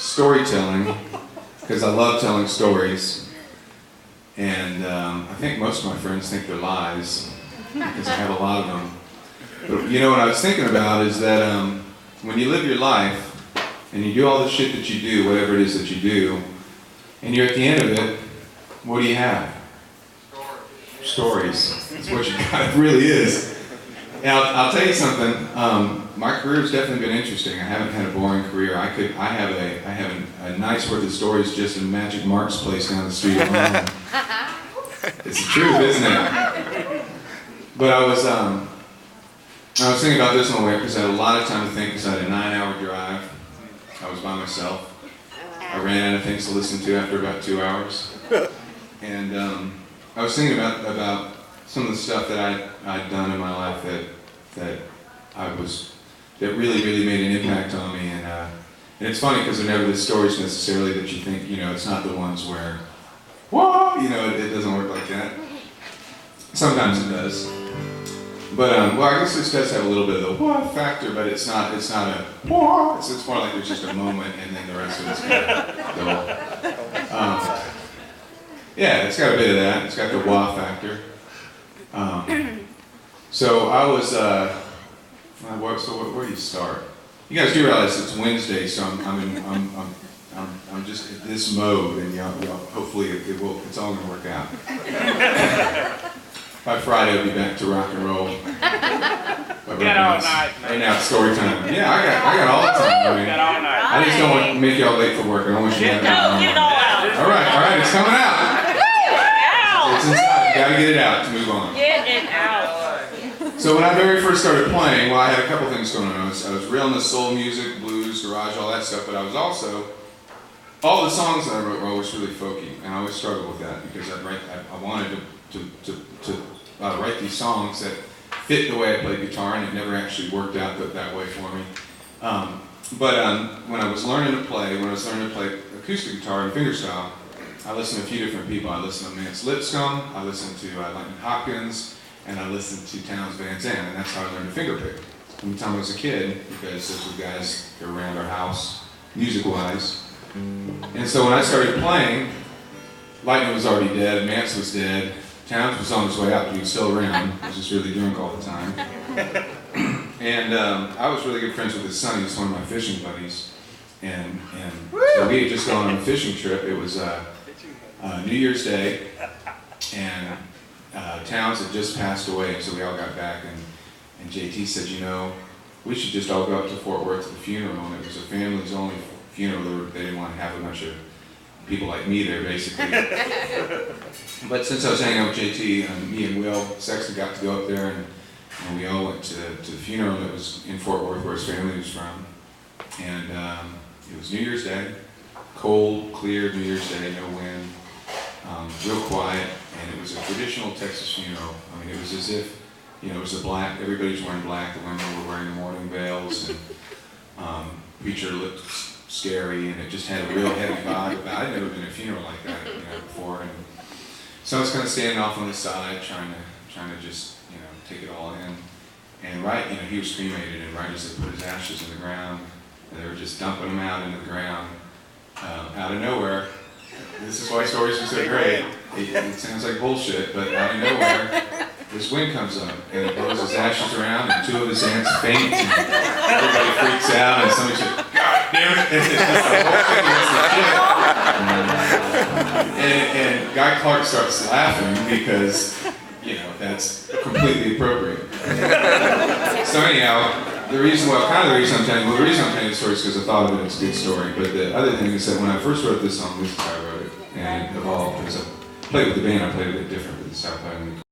storytelling because I love telling stories, and I think most of my friends think they're lies because I have a lot of them. But you know what I was thinking about is that when you live your life and you do all the shit that you do, whatever it is that you do, and you're at the end of it, what do you have? Stories. That's what you got. It really is. And I'll tell you something. My career's definitely been interesting. I haven't had a boring career. I have a night's worth of stories just in Magic Mark's place down the street alone. It's the truth, isn't it? But I was thinking about this one way because I had a lot of time to think because I had a 9-hour drive. I was by myself. I ran out of things to listen to after about 2 hours. And I was thinking about some of the stuff that I'd done in my life that really made an impact on me. And it's funny because they're never the stories necessarily that you think, it's not the ones where, whoa, it doesn't work like that. Sometimes it does. But, well, I guess this does have a little bit of the whoa factor, but it's not a whoa. It's more like there's just a moment and then the rest of it's kind of dull. Yeah, it's got a bit of that. It's got the wah factor. So I was, where do you start? You guys do realize it's Wednesday, so I'm just in this mode, and hopefully it's all gonna work out. By Friday, I'll be back to rock and roll. But right now it's story time. Yeah, I got all the time. I just don't want to make y'all late for work. I don't want you to have get it all out. All right, it's coming out. It's inside. You gotta get it out to move on. Get it out. So when I very first started playing, well, I had a couple things going on. I was real into soul music, blues, garage, all that stuff, but I was also, all the songs that I wrote were always really folky, and I always struggled with that because I wanted to write these songs that fit the way I played guitar, and it never actually worked out that way for me. But when I was learning to play acoustic guitar and fingerstyle, I listened to a few different people. I listened to Mance Lipscomb, I listened to Lightning Hopkins, and I listened to Townes Van Zandt, and that's how I learned to fingerpick from the time I was a kid, because those were guys that were around our house, music-wise. And so when I started playing, Lightning was already dead, Mance was dead, Townes was on his way out, but he was still around. He was just really drunk all the time. And I was really good friends with his son. He was one of my fishing buddies. And so we had just gone on a fishing trip. It was New Year's Day, and Townes had just passed away, and so we all got back, and JT said, we should just all go up to Fort Worth to the funeral, and it was a family's only funeral. They didn't want to have a bunch of people like me there, basically. But since I was hanging out with JT, me and Will Sexton got to go up there, and we all went to the funeral that was in Fort Worth, where his family was from. And it was New Year's Day, cold, clear New Year's Day, no wind, real quiet, and it was a traditional Texas funeral. I mean, it was as if, it was everybody was wearing black, the women were wearing the mourning veils, and preacher looked scary, and it just had a real heavy vibe. I'd never been to a funeral like that, before, and so I was kind of standing off on the side, trying to just, take it all in. And he was cremated, and right as they put his ashes in the ground, they were just dumping them out into the ground, out of nowhere. This is why stories are so great. It sounds like bullshit, but out of nowhere, this wind comes up, and it blows his ashes around, and 2 of his aunts faint, and everybody freaks out, and somebody says, God damn it! And it's just the whole thing was the shit. And Guy Clark starts laughing because, that's completely appropriate. So anyhow, the reason I'm telling you the story is because I thought of it as a good story, but the other thing is that when I first wrote this song, this is how I wrote it, and it evolved. As I played with the band, I played a bit different, but this is how I played